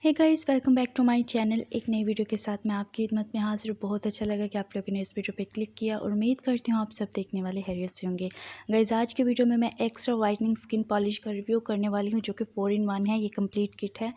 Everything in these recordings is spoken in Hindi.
Hey guys, welcome back to my channel. एक नई वीडियो के साथ मैं आपकी खिदमत में हाजिर हूँ। बहुत अच्छा लगा कि आप लोगों ने इस वीडियो पे क्लिक किया और उम्मीद करती हूँ आप सब देखने वाले खैरियत से होंगे। गाइस, आज के वीडियो में मैं एक्स्ट्रा वाइटनिंग स्किन पॉलिश का रिव्यू करने वाली हूँ जो कि 4 in 1 है। ये कंप्लीट किट है।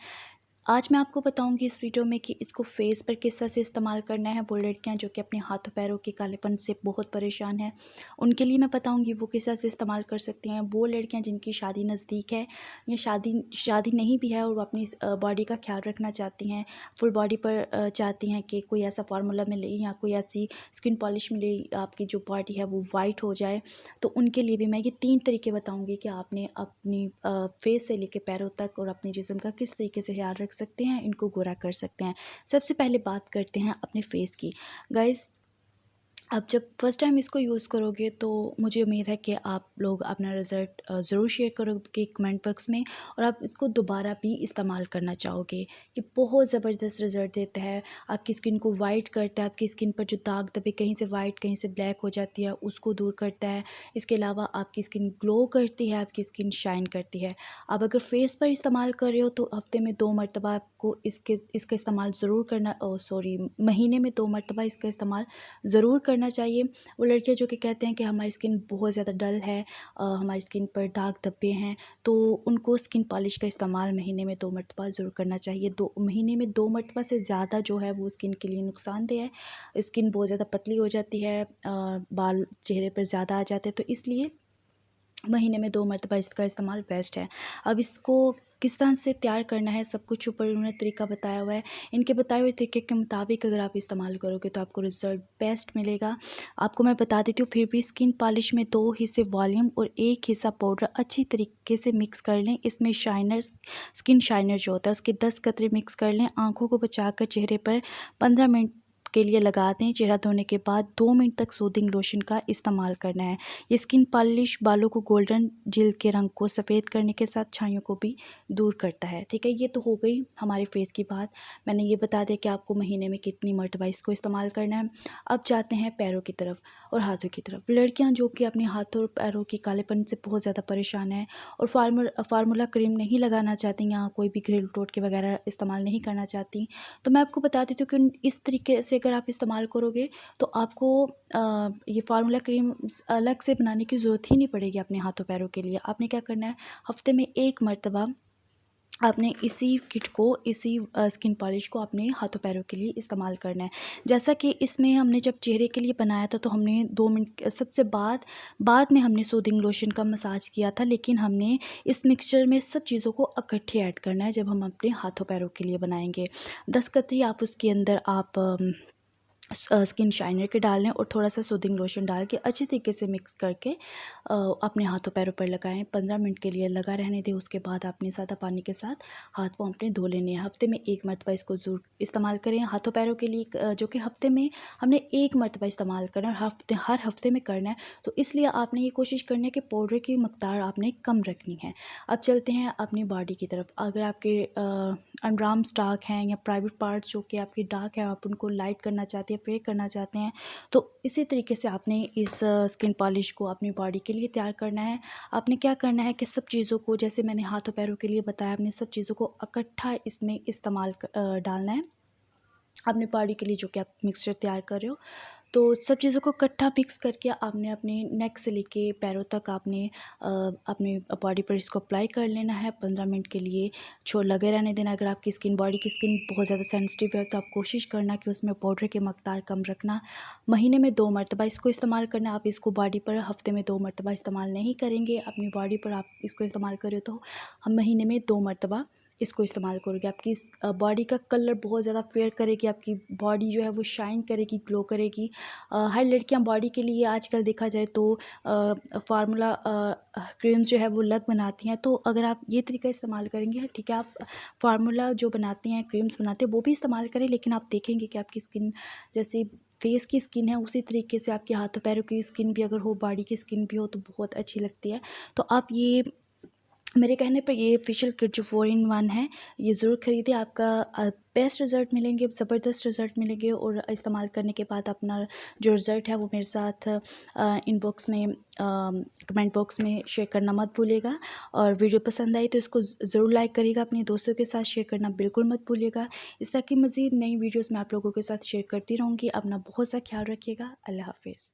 आज मैं आपको बताऊंगी इस वीडियो में कि इसको फेस पर किस तरह से इस्तेमाल करना है। वो लड़कियां जो कि अपने हाथों पैरों के कालेपन से बहुत परेशान हैं, उनके लिए मैं बताऊंगी वो किस तरह से इस्तेमाल कर सकती हैं। वो लड़कियां जिनकी शादी नज़दीक है या शादी नहीं भी है और वो अपनी बॉडी का ख्याल रखना चाहती हैं, फुल बॉडी पर चाहती हैं कि कोई ऐसा फार्मूला मिले या कोई ऐसी स्किन पॉलिश मिले, आपकी जो बॉडी है वो वाइट हो जाए, तो उनके लिए भी मैं ये 3 तरीके बताऊंगी कि आपने अपनी फेस से लेके पैरों तक और अपने जिस्म का किस तरीके से ख्याल रख सकते हैं, इनको गोरा कर सकते हैं। सबसे पहले बात करते हैं अपने फेस की। गाइस, आप जब फर्स्ट टाइम इसको यूज़ करोगे तो मुझे उम्मीद है कि आप लोग अपना रिज़ल्ट ज़रूर शेयर करोगे कमेंट बॉक्स में, और आप इसको दोबारा भी इस्तेमाल करना चाहोगे। ये बहुत ज़बरदस्त रिज़ल्ट देता है, आपकी स्किन को वाइट करता है, आपकी स्किन पर जो दाग धब्बे कहीं से वाइट कहीं से ब्लैक हो जाती है उसको दूर करता है। इसके अलावा आपकी स्किन ग्लो करती है, आपकी स्किन शाइन करती है। आप अगर फेस पर इस्तेमाल कर रहे हो तो हफ्ते में 2 मरतबा आपको इसका इस्तेमाल ज़रूर करना, महीने में 2 मरतबा इसका इस्तेमाल ज़रूर करना चाहिए। वो लड़कियां जो कि कहते हैं कि हमारी स्किन बहुत ज़्यादा डल है, हमारी स्किन पर दाग धब्बे हैं, तो उनको स्किन पॉलिश का इस्तेमाल महीने में 2 मरतबा ज़रूर करना चाहिए। महीने में 2 मरतबा से ज़्यादा जो है वो स्किन के लिए नुकसानदेह है। स्किन बहुत ज़्यादा पतली हो जाती है, बाल चेहरे पर ज़्यादा आ जाते हैं, तो इसलिए महीने में 2 मरतबा इसका इस्तेमाल बेस्ट है। अब इसको किस तरह से तैयार करना है सब कुछ ऊपर उन्होंने तरीका बताया हुआ है। इनके बताए हुए तरीके के मुताबिक अगर आप इस्तेमाल करोगे तो आपको रिज़ल्ट बेस्ट मिलेगा। आपको मैं बता देती हूँ फिर भी। स्किन पॉलिश में 2 हिस्से वॉल्यूम और 1 हिस्सा पाउडर अच्छी तरीके से मिक्स कर लें। इसमें स्किन शाइनर जो होता है उसके 10 कतरे मिक्स कर लें। आँखों को बचाकर चेहरे पर 15 मिनट के लिए लगा दें। चेहरा धोने के बाद 2 मिनट तक सूदिंग लोशन का इस्तेमाल करना है। ये स्किन पॉलिश बालों को गोल्डन, जिल्द के रंग को सफ़ेद करने के साथ छाइयों को भी दूर करता है। ठीक है, ये तो हो गई हमारे फेस की बात। मैंने ये बता दिया कि आपको महीने में कितनी मरतबा इसको इस्तेमाल करना है। अब जाते हैं पैरों की तरफ और हाथों की तरफ। लड़कियां जो कि अपने हाथों और पैरों की कालेपन से बहुत ज़्यादा परेशान हैं और फार्मूला क्रीम नहीं लगाना चाहती या कोई भी घरेलू टोटके वगैरह इस्तेमाल नहीं करना चाहती, तो मैं आपको बता देती हूँ कि इस तरीके से अगर आप इस्तेमाल करोगे तो आपको ये फार्मूला क्रीम अलग से बनाने की ज़रूरत ही नहीं पड़ेगी अपने हाथों पैरों के लिए। आपने क्या करना है, हफ्ते में 1 मरतबा आपने इसी किट को, इसी स्किन पॉलिश को अपने हाथों पैरों के लिए इस्तेमाल करना है। जैसा कि इसमें हमने जब चेहरे के लिए बनाया था तो हमने 2 मिनट सबसे बाद में हमने सूदिंग लोशन का मसाज किया था, लेकिन हमने इस मिक्सचर में सब चीज़ों को इकट्ठे ऐड करना है जब हम अपने हाथों पैरों के लिए बनाएंगे। 10 कतरी आप उसके अंदर आप स्किन शाइनर के डाल लें और थोड़ा सा सूदिंग लोशन डाल के अच्छी तरीके से मिक्स करके अपने हाथों पैरों पर लगाएं। 15 मिनट के लिए लगा रहने दें। उसके बाद आपने सादा पानी के साथ हाथ पाँव अपने धो लेने हैं। हफ्ते में 1 मरतबा इसको ज़रूर इस्तेमाल करें हाथों पैरों के लिए, जो कि हफ्ते में हमने 1 मरतबा इस्तेमाल करना है और हर हफ्ते में करना है। तो इसलिए आपने ये कोशिश करनी है कि पाउडर की मकदार आपने कम रखनी है। अब चलते हैं अपनी बॉडी की तरफ। अगर आपके अंडरआर्म्स डार्क हैं या प्राइवेट पार्ट्स जो कि आपके डार्क हैं, आप उनको लाइट करना चाहते हैं, फेयर करना चाहते हैं, तो इसी तरीके से आपने इस स्किन पॉलिश को अपनी बॉडी के लिए तैयार करना है। आपने क्या करना है कि सब चीज़ों को, जैसे मैंने हाथों पैरों के लिए बताया, आपने सब चीज़ों को इकट्ठा इसमें इस्तेमाल डालना है अपनी बॉडी के लिए जो कि आप मिक्सचर तैयार कर रहे हो। तो सब चीज़ों को इकट्ठा मिक्स करके आपने अपने नेक से लेके पैरों तक आपने अपने बॉडी पर इसको अप्लाई कर लेना है। 15 मिनट के लिए छोड़ लगे रहने देना। अगर आपकी बॉडी की स्किन बहुत ज़्यादा सेंसिटिव है तो आप कोशिश करना कि उसमें पाउडर की मकदार कम रखना। महीने में 2 मरतबा इसको इस्तेमाल करना। आप इसको बॉडी पर हफ्ते में 2 मरतबा इस्तेमाल नहीं करेंगे। अपनी बॉडी पर आप इसको इस्तेमाल करें तो हम महीने में 2 मरतबा इसको इस्तेमाल करोगे। आपकी बॉडी का कलर बहुत ज़्यादा फेयर करेगी, आपकी बॉडी जो है वो शाइन करेगी, ग्लो करेगी। हर लड़कियां बॉडी के लिए आजकल देखा जाए तो फार्मूला क्रीम्स जो है वो अलग बनाती हैं। तो अगर आप ये तरीका इस्तेमाल करेंगे, ठीक है, आप फार्मूला जो बनाती हैं, क्रीम्स बनाते हैं, वो भी इस्तेमाल करें, लेकिन आप देखेंगे कि आपकी स्किन जैसे फेस की स्किन है उसी तरीके से आपके हाथों पैरों की स्किन भी अगर हो, बॉडी की स्किन भी हो, तो बहुत अच्छी लगती है। तो आप ये मेरे कहने पर ये फेशियल किट जो 4 in 1 है, ये ज़रूर ख़रीदिए। आपका बेस्ट रिज़ल्ट मिलेंगे, ज़बरदस्त रिज़ल्ट मिलेंगे। और इस्तेमाल करने के बाद अपना जो रिज़ल्ट है वो मेरे साथ इनबॉक्स में कमेंट बॉक्स में शेयर करना मत भूलिएगा। और वीडियो पसंद आई तो इसको ज़रूर लाइक करिएगा, अपने दोस्तों के साथ शेयर करना बिल्कुल मत भूलिएगा। इस तरह की मज़ीद नई वीडियोज़ मैं आप लोगों के साथ शेयर करती रहूँगी। अपना बहुत सा ख्याल रखिएगा। अल्लाह हाफ़िज़।